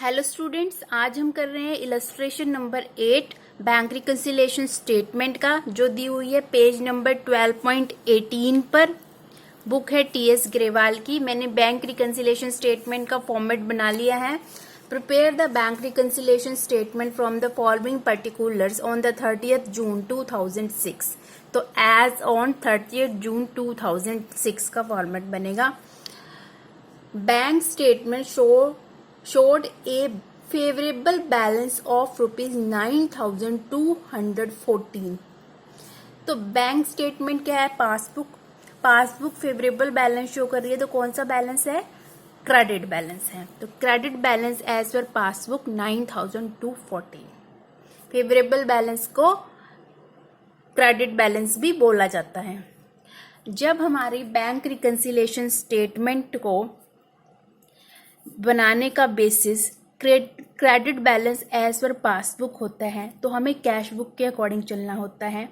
Hello students, आज हम कर रहे हैं illustration number 8 bank reconciliation statement का, जो दी हुई है पेज नंबर 12.18 पर। बुक है टीएस ग्रेवाल की। मैंने बैंक रिकन्सिलिएशन स्टेटमेंट का फॉर्मेट बना लिया है। Prepare the bank reconciliation statement from the following particulars on the 30th June 2006। तो एज ऑन 30th June 2006 का फॉर्मेट बनेगा। Bank statement showed a favorable balance of rupees 9,214। तो बैंक स्टेटमेंट क्या है? पासबुक फेवरेबल बैलेंस शो कर रही है। तो कौन सा बैलेंस है? क्रेडिट बैलेंस है। तो credit balance as per passbook 9,214। Favourable balance को क्रेडिट बैलेंस भी बोला जाता है। जब हमारी बैंक रिकन्सिलिएशन स्टेटमेंट को बनाने का basis credit balance as per passbook होता है, तो हमें कैश बुक के अकॉर्डिंग चलना होता है।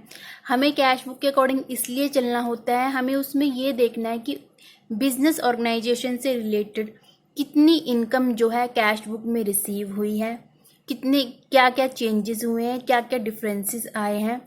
हमें कैश बुक के अकॉर्डिंग इसलिए चलना होता है, हमें उसमें ये देखना है कि बिजनेस ऑर्गेनाइजेशन से रिलेटेड कितनी इनकम जो है कैश बुक में रिसीव हुई है, कितने क्या क्या चेंजेस हुए हैं, क्या क्या डिफरेंसेस आए हैं,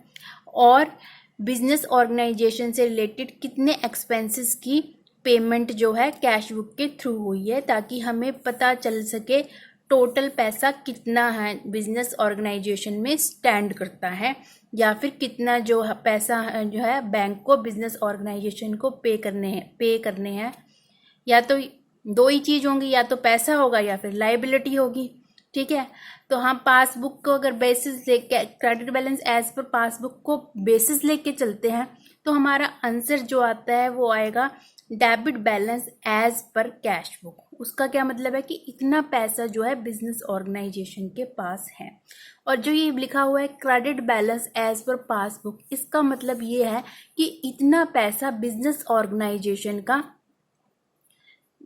और बिजनेस ऑर्गेनाइजेशन से रिलेटेड कितने एक्सपेंसेस की पेमेंट जो है कैश बुक के थ्रू हुई है, ताकि हमें पता चल सके टोटल पैसा कितना है बिजनेस ऑर्गेनाइजेशन में स्टैंड करता है, या फिर कितना जो है पैसा जो है बैंक को बिजनेस ऑर्गेनाइजेशन को पे करने हैं। या तो दो ही चीज होंगी, या तो पैसा होगा या फिर लाइबिलिटी होगी। ठीक है, तो हम पासबुक को अगर बेसिस लेके credit balance as per passbook को बेसिस लेके चलते हैं, तो हमारा आंसर जो आता है वो आएगा debit balance as per cash book. उसका क्या मतलब है कि इतना पैसा जो है बिजनेस ऑर्गेनाइजेशन के पास है। और जो ये लिखा हुआ है credit balance as per passbook, इसका मतलब ये है कि इतना पैसा बिजनेस ऑर्गेनाइजेशन का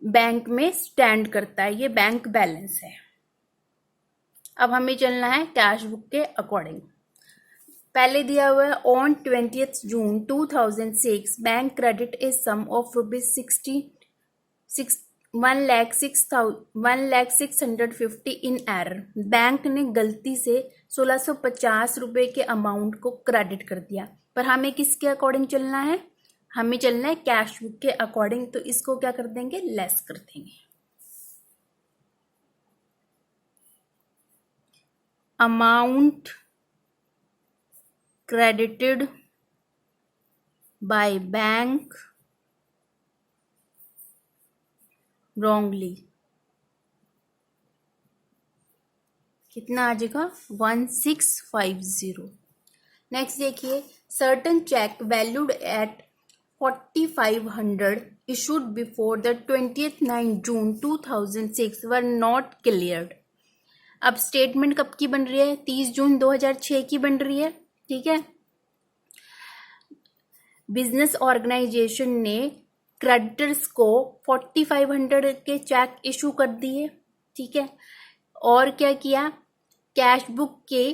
बैंक में स्टैंड करता है। ये बैंक बैलेंस है। अब हमें चलना है कैश बुक के अकॉर्डिंग। पहले दिया हुआ है on 20th June 2006 bank credit a sum of rupees 1,06,650 in error. Bank ने गलती से 1650 रुपए के अमाउंट को क्रेडिट कर दिया, पर हमें किसके अकॉर्डिंग चलना है? हमें चलना है कैश बुक के अकॉर्डिंग। तो इसको क्या कर देंगे? लेस कर देंगे। Amount credited by bank wrongly, कितना आ जाएगा? 1650। नेक्स्ट देखिए, certain cheque valued at 4,500 issued before the 29th June 2006 were not cleared। अब स्टेटमेंट कब की बन रही है? 30 जून 2006 की बन रही है। ठीक है, बिजनेस ऑर्गेनाइजेशन ने क्रेडिटर्स को 4,500 के चेक इशू कर दिए। ठीक है, और क्या किया? कैश बुक के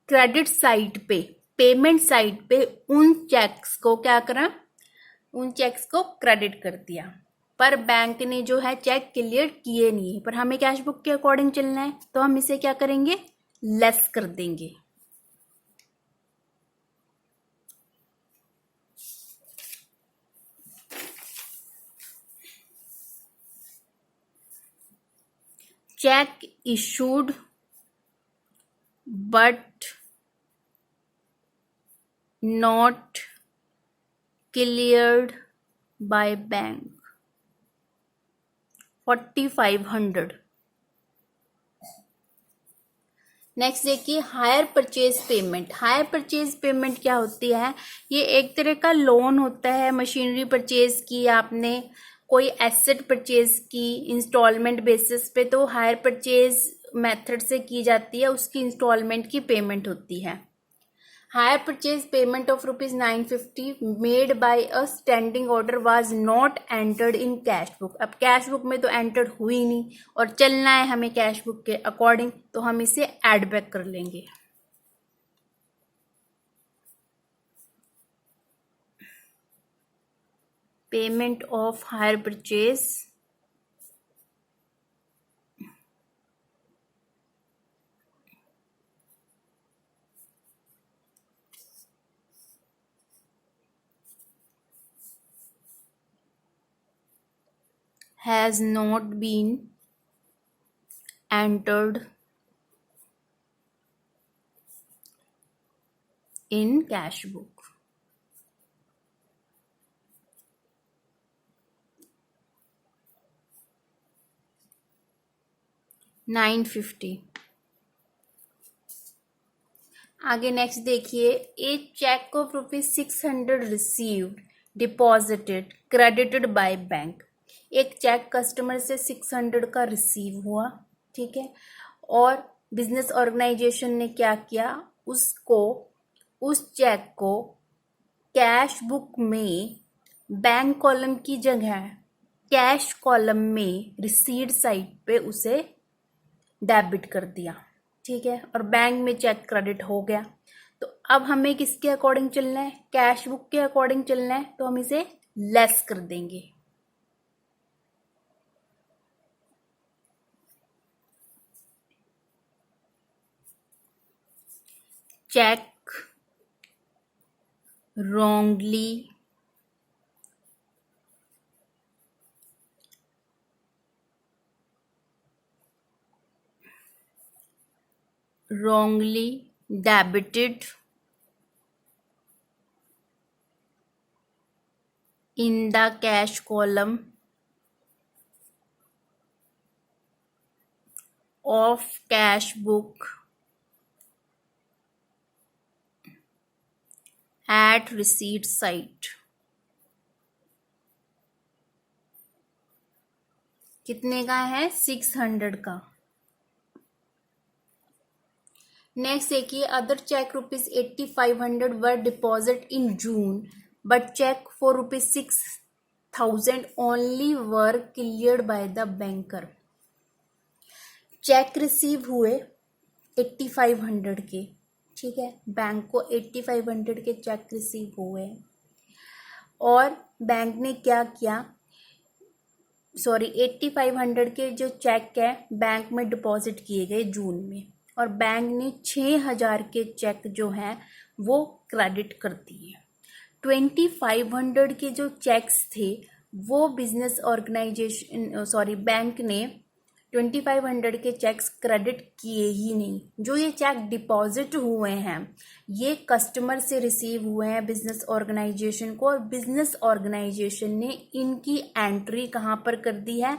क्रेडिट साइड पे, पेमेंट साइड पे उन चेक्स को क्या करा? उन चेक्स को क्रेडिट कर दिया। पर बैंक ने जो है चेक क्लियर किए नहीं है, पर हमें कैश बुक के अकॉर्डिंग चलना है, तो हम इसे क्या करेंगे? लेस कर देंगे। Cheque issued but not cleared by bank 4,500। Next देखिए, hire purchase payment. Hire purchase payment क्या होती है? ये एक तरह का लोन होता है। मशीनरी परचेज की आपने, कोई एसेट परचेज की इंस्टॉलमेंट बेसिस पे, तो हायर परचेज मेथड से की जाती है, उसकी इंस्टॉलमेंट की पेमेंट होती है। Higher purchase payment of rupees 950 made by a standing order was not entered in cash book. अब कैश बुक में तो एंटर्ड हुई नहीं, और चलना है हमें कैश बुक के अकॉर्डिंग, तो हम इसे एड बैक कर लेंगे। Payment of hire purchase has not been entered in cash book. $950। आगे नेक्स्ट देखिए, a cheque of ₹600 received deposited credited by bank. एक चेक कस्टमर से 600 का रिसीव हुआ, ठीक है, और बिजनेस ऑर्गेनाइजेशन ने क्या किया, उस चेक को कैश बुक में बैंक कॉलम की जगह कैश कॉलम में रिसीट साइड पे उसे डेबिट कर दिया, ठीक है, और बैंक में चेक क्रेडिट हो गया। तो अब हमें किसके अकॉर्डिंग चलना है, कैश बुक के अकॉर्डिंग चलना है, तो हम इसे लेस कर देंगे। Cheque wrongly debited in the cash column of cash book at receipt site। कितने का है, 600 का। नेक्स्ट देखिए, other cheque ₹8500 were deposit in June but cheque for ₹6000 only were cleared by the banker. Cheque receive हुए 8500 के, ठीक है, bank को 8500 के चेक रिसीव हुए और बैंक ने क्या किया, 8500 के जो चेक है बैंक में डिपॉजिट किए गए जून में, और बैंक ने 6000 के चेक जो हैं वो क्रेडिट कर दिए। 2500 के जो चेक्स थे वो बिजनेस ऑर्गेनाइजेशन बैंक ने 2500 के चेक्स क्रेडिट किए ही नहीं। जो ये चेक डिपॉजिट हुए हैं ये कस्टमर से रिसीव हुए हैं बिजनेस ऑर्गेनाइजेशन को, और बिजनेस ऑर्गेनाइजेशन ने इनकी एंट्री कहाँ पर कर दी है,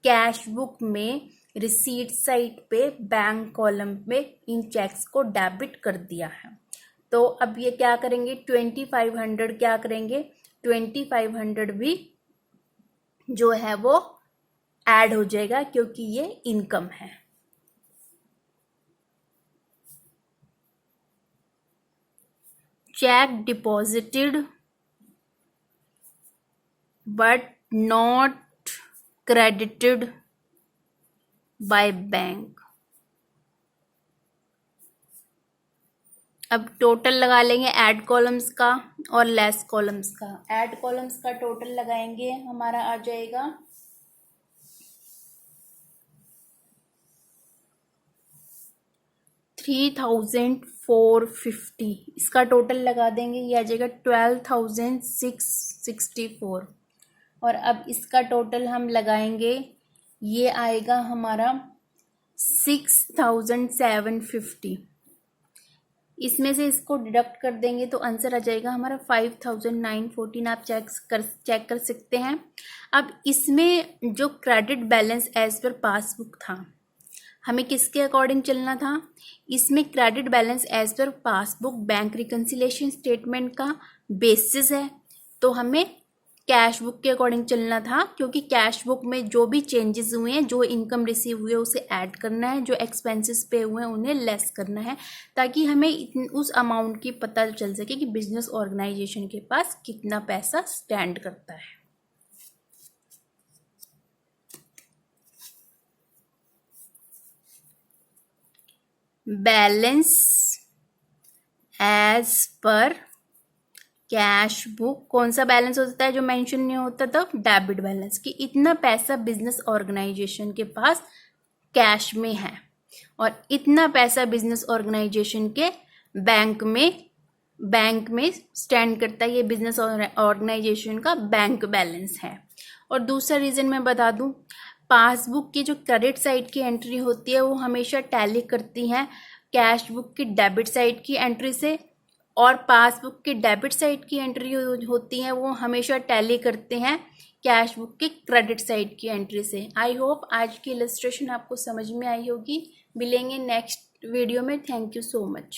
कैश बुक में रिसीट साइड पे बैंक कॉलम में इन चेक्स को डेबिट कर दिया है। तो अब ये क्या करेंगे, 2500 क्या करेंगे, 2500 भी जो है वो ऐड हो जाएगा क्योंकि ये इनकम है। Check deposited but not credited by bank. अब टोटल लगा लेंगे ऐड कॉलम्स का और लेस कॉलम्स का। ऐड कॉलम्स का टोटल लगाएंगे, हमारा आ जाएगा 3450। इसका टोटल लगा देंगे, ये आ जाएगा 12664। और अब इसका टोटल हम लगाएंगे, ये आएगा हमारा 6750। इसमें से इसको डिडक्ट कर देंगे तो आंसर आ जाएगा हमारा 5914। आप चेक कर सकते हैं। अब इसमें जो credit balance as per passbook था, हमें किसके अकॉर्डिंग चलना था, इसमें credit balance as per passbook bank reconciliation statement का बेसिस है, तो हमें कैश बुक के अकॉर्डिंग चलना था, क्योंकि कैश बुक में जो भी चेंजेस हुए हैं, जो इनकम रिसीव हुए उसे ऐड करना है, जो एक्सपेंसेस पे हुए हैं उन्हें लेस करना है, ताकि हमें उस अमाउंट की पता चल सके कि बिजनेस ऑर्गेनाइजेशन के पास कितना पैसा स्टैंड करता है। Balance as per cash book, कौन सा बैलेंस होता है जो मेंशन नहीं होता, तो डेबिट बैलेंस, कि इतना पैसा बिजनेस ऑर्गेनाइजेशन के पास कैश में है और इतना पैसा बिजनेस ऑर्गेनाइजेशन के बैंक में बैंक में स्टैंड करता है, ये बिजनेस ऑर्गेनाइजेशन का बैंक बैलेंस है। और दूसरा रीज़न मैं बता दूं, पासबुक की जो क्रेडिट साइड की एंट्री होती है वो हमेशा टैली करती हैं कैश बुक की डेबिट साइड की एंट्री से, और पासबुक की डेबिट साइड की एंट्री होती है वो हमेशा टैली करते हैं कैश बुक की क्रेडिट साइड की एंट्री से। आई होप आज की इलस्ट्रेशन आपको समझ में आई होगी। मिलेंगे नेक्स्ट वीडियो में। Thank you so much.